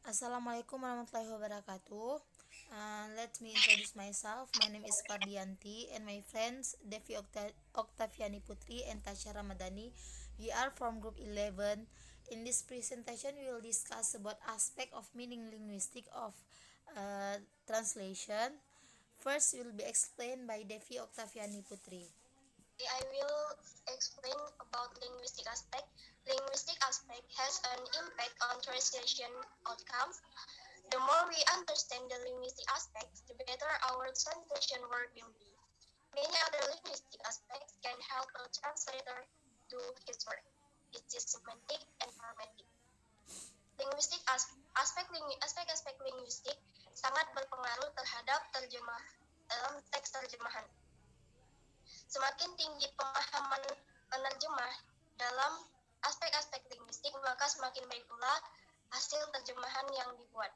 Assalamualaikum warahmatullahi wabarakatuh. Let me introduce myself. My name is Fardianti and my friends Devi Oktaviani Putri and Tasha Ramadhani. We are from Group 11. In this presentation, we will discuss about aspect of meaning linguistic of uh, translation. First, will be explained by Devi Oktaviani Putri. I will explain about linguistic aspect. Linguistic aspect has an impact on translation outcomes. The more we understand the linguistic aspects, the better our translation work will be. Many other linguistic aspects can help a translator do his work. It is semantic and formatting. Linguistic aspek-aspek linguistik sangat berpengaruh terhadap terjemah dalam teks terjemahan. Semakin tinggi pemahaman penerjemah dalam aspek-aspek linguistik, maka semakin baik pula hasil terjemahan yang dibuat.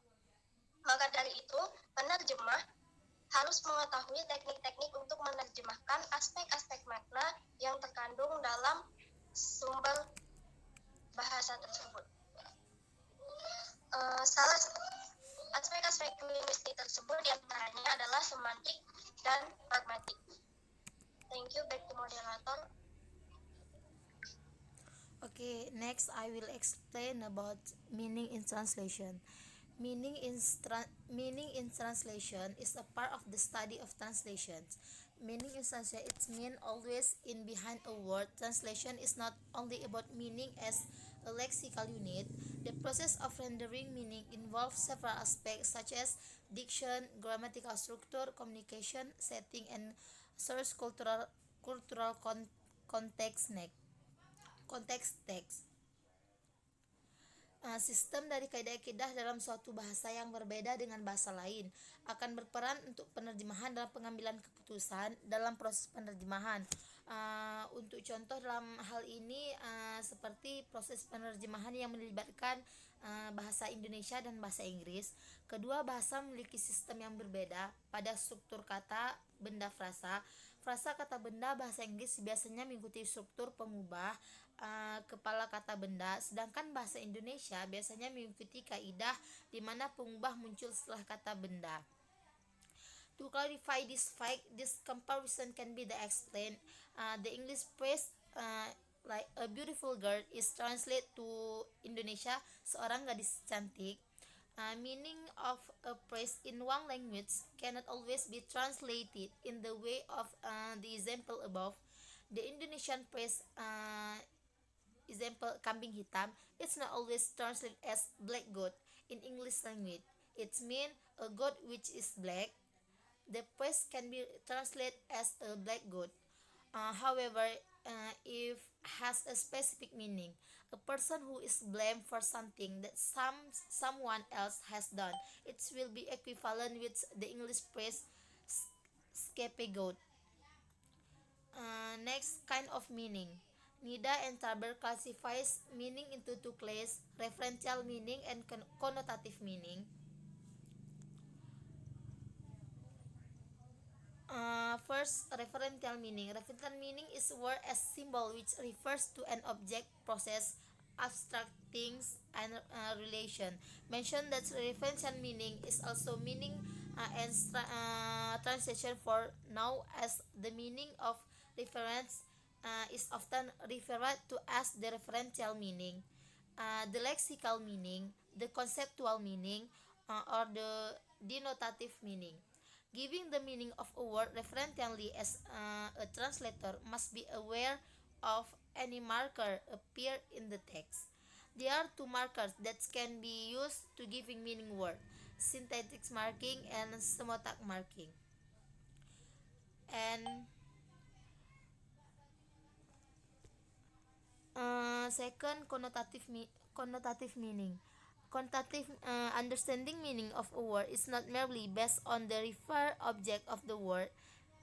Maka dari itu, penerjemah harus mengetahui teknik-teknik untuk menerjemahkan aspek-aspek makna yang terkandung dalam sumber bahasa tersebut. Salah aspek-aspek linguistik tersebut diantaranya adalah semantik dan pragmatik. Thank you, back to moderator. Okay, next I will explain about meaning in translation. Meaning in translation is a part of the study of translations. Meaning in translation it means always in behind a word. Translation is not only about meaning as a lexical unit. The process of rendering meaning involves several aspects such as diction, grammatical structure, communication, setting, and source cultural context next. Konteks teks. Sistem dari kaidah-kaidah dalam suatu bahasa yang berbeda dengan bahasa lain akan berperan untuk penerjemahan dalam pengambilan keputusan dalam proses penerjemahan. Untuk contoh dalam hal ini seperti proses penerjemahan yang melibatkan bahasa Indonesia dan bahasa Inggris. Kedua bahasa memiliki sistem yang berbeda pada struktur kata, benda, frasa. Frasa kata benda bahasa Inggris biasanya mengikuti struktur pengubah kepala kata benda, sedangkan bahasa Indonesia biasanya mengikuti kaidah di mana pengubah muncul setelah kata benda. To clarify this fact, this comparison can be explained. The English phrase like a beautiful girl is translated to Indonesia seorang gadis cantik. Meaning of a phrase in one language cannot always be translated in the way of the example above. The Indonesian phrase example kambing hitam, it's not always translated as black goat in English language. It means a goat which is black. The phrase can be translated as a black goat. However, if has a specific meaning, a person who is blamed for something that someone else has done, it will be equivalent with the English phrase scapegoat. Next kind of meaning. Nida and Taber classifies meaning into two classes, referential meaning and connotative meaning. First, referential meaning. Referential meaning is a word as symbol which refers to an object, process, abstract things, and relation. Mention that referential meaning is also meaning and translation for now, as the meaning of reference is often referred to as the referential meaning, the lexical meaning, the conceptual meaning, or the denotative meaning. Giving the meaning of a word referentially as a translator must be aware of any marker appear in the text. There are two markers that can be used to giving meaning word: synthetic marking and semotic marking. And second, connotative meaning. Connotative understanding meaning of a word is not merely based on the referred object of the word.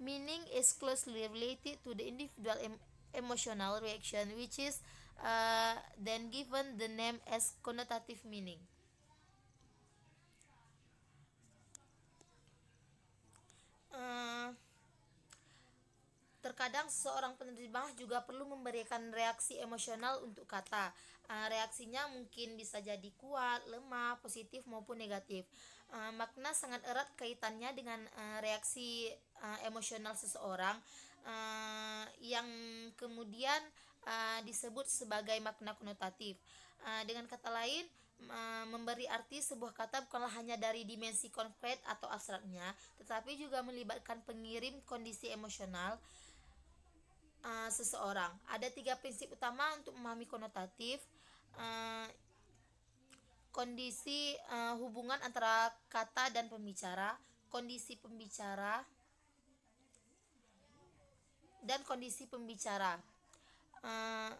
Meaning is closely related to the individual emotional reaction, which is then given the name as connotative meaning. Uh, Terkadang Terkadang seorang penerjemah juga perlu memberikan reaksi emosional untuk kata. Reaksinya mungkin bisa jadi kuat, lemah, positif maupun negatif. Makna sangat erat kaitannya dengan reaksi emosional seseorang, yang kemudian disebut sebagai makna konotatif. Dengan kata lain, memberi arti sebuah kata bukanlah hanya dari dimensi konkret atau abstraknya, tetapi juga melibatkan pengirim kondisi emosional seseorang. Ada 3 prinsip utama untuk memahami konotatif. Uh, Kondisi hubungan antara kata dan pembicara, kondisi pembicara, dan kondisi pembicara. Uh,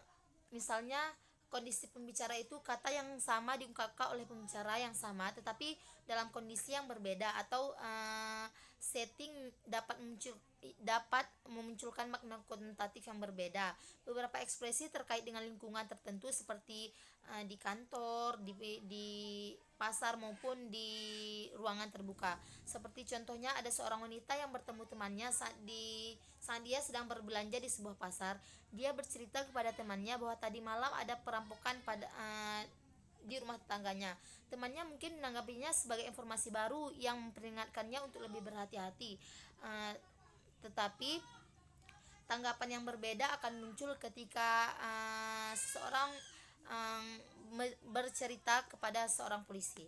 Misalnya, kondisi pembicara itu kata yang sama diungkapkan oleh pembicara yang sama tetapi dalam kondisi yang berbeda, atau setting dapat memunculkan makna konotatif yang berbeda. Beberapa ekspresi terkait dengan lingkungan tertentu seperti di kantor, di pasar maupun di ruangan terbuka. Seperti contohnya, ada seorang wanita yang bertemu temannya saat dia sedang berbelanja di sebuah pasar. Dia bercerita kepada temannya bahwa tadi malam ada perampokan di rumah tetangganya. Temannya mungkin menanggapinya sebagai informasi baru yang memperingatkannya untuk lebih berhati-hati. Tetapi tanggapan yang berbeda akan muncul ketika seseorang bercerita kepada seorang polisi.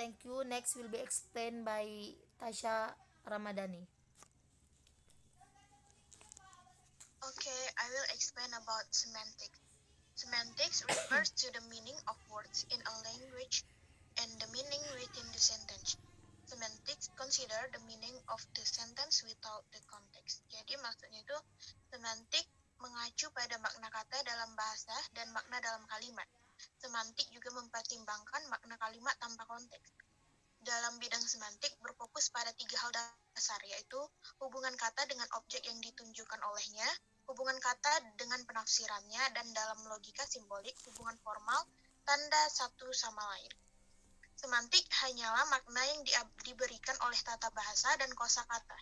Thank you. Next will be explained by Tasha Ramadhani. Okay, I will explain about semantics. Semantics refers to the meaning of words in a language and the meaning within the sentence. Semantics consider the meaning of the sentence without the context. Jadi maksudnya itu semantik mengacu pada makna kata dalam bahasa dan makna dalam kalimat. Semantik juga mempertimbangkan makna kalimat tanpa konteks. Dalam bidang semantik berfokus pada 3 hal dasar, yaitu hubungan kata dengan objek yang ditunjukkan olehnya, hubungan kata dengan penafsirannya, dan dalam logika simbolik, hubungan formal tanda satu sama lain. Semantik hanyalah makna yang diberikan oleh tata bahasa dan kosakata.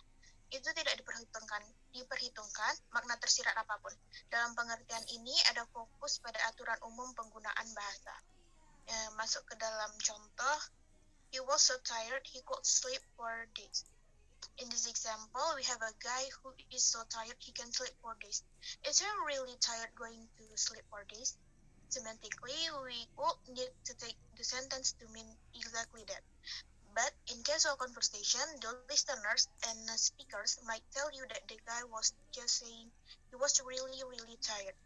Itu tidak diperhitungkan makna tersirat apapun. Dalam pengertian ini ada fokus pada aturan umum penggunaan bahasa. Masuk ke dalam contoh, he was so tired he could sleep for days. In this example, we have a guy who is so tired he can sleep for days. Is he really tired going to sleep for days? Semantically, we would need to take the sentence to mean exactly that. But in casual conversation, the listeners and speakers might tell you that the guy was just saying he was really, really tired,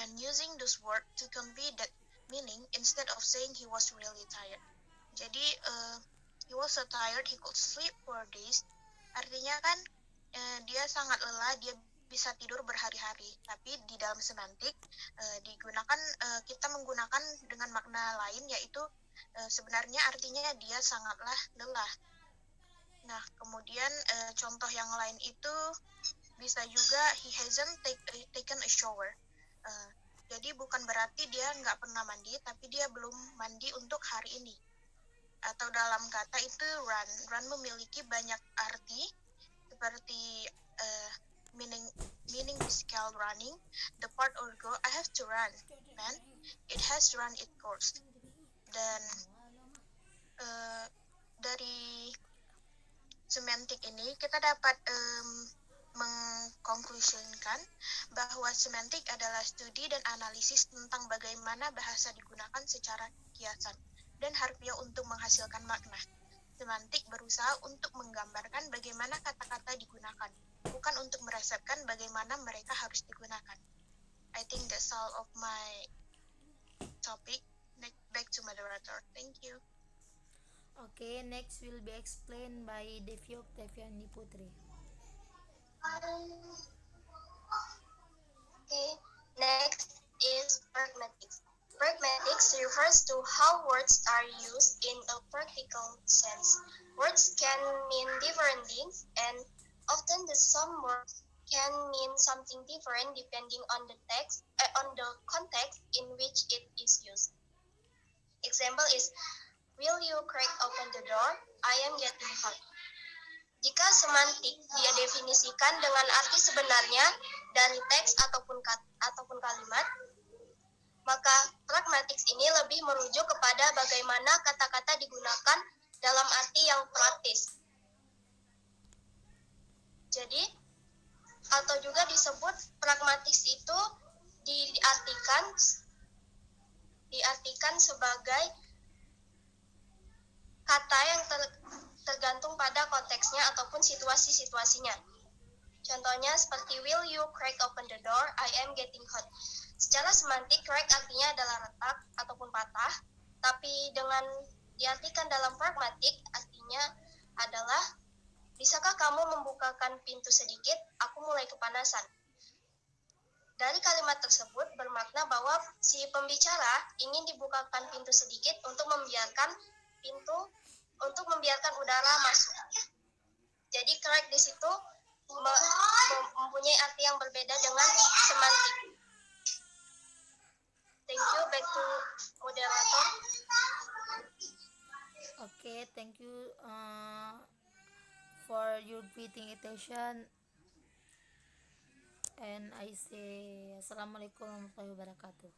and using those words to convey that meaning instead of saying he was really tired. Jadi, he was so tired he could sleep for days. Artinya kan dia sangat lelah, dia bisa tidur berhari-hari. Tapi di dalam semantik kita menggunakan dengan makna lain, yaitu sebenarnya artinya dia sangatlah lelah. Nah, kemudian contoh yang lain itu bisa juga he hasn't taken a shower. Jadi bukan berarti dia nggak pernah mandi, tapi dia belum mandi untuk hari ini. Atau dalam kata itu run memiliki banyak arti, seperti meaning physical running, the part or go, I have to run, man, it has run its course. Dan dari semantik ini kita dapat mengkonklusikan bahwa semantik adalah studi dan analisis tentang bagaimana bahasa digunakan secara kiasan dan harfiah untuk menghasilkan makna. Semantik berusaha untuk menggambarkan bagaimana kata-kata digunakan, bukan untuk meresepkan bagaimana mereka harus digunakan. I think that's all of my topic. Back to moderator. Thank you. Okay, next will be explained by Devi Oktaviani Putri. Okay, next is pragmatics. Pragmatics refers to how words are used in a practical sense. Words can mean different things, and often the same word can mean something different depending on the context in which it is used. Example is, will you crack open the door? I am getting hot. Jika semantik dia definisikan dengan arti sebenarnya dari teks ataupun kalimat, maka pragmatics ini lebih merujuk kepada bagaimana kata-kata digunakan dalam arti yang praktis. Jadi, atau juga disebut pragmatics itu diartikan sebagai kata yang tergantung pada konteksnya ataupun situasi-situasinya. Contohnya seperti will you crack open the door, I am getting hot. Secara semantik, crack artinya adalah retak ataupun patah, tapi dengan diartikan dalam pragmatik artinya adalah bisakah kamu membukakan pintu sedikit, aku mulai kepanasan. Dari kalimat tersebut bermakna bahwa si pembicara ingin dibukakan pintu sedikit untuk membiarkan udara masuk. Jadi crack di situ mempunyai arti yang berbeda dengan semantik. Thank you, back to moderator. Okay, thank you for your greeting attention, and I say assalamualaikum warahmatullahi wabarakatuh.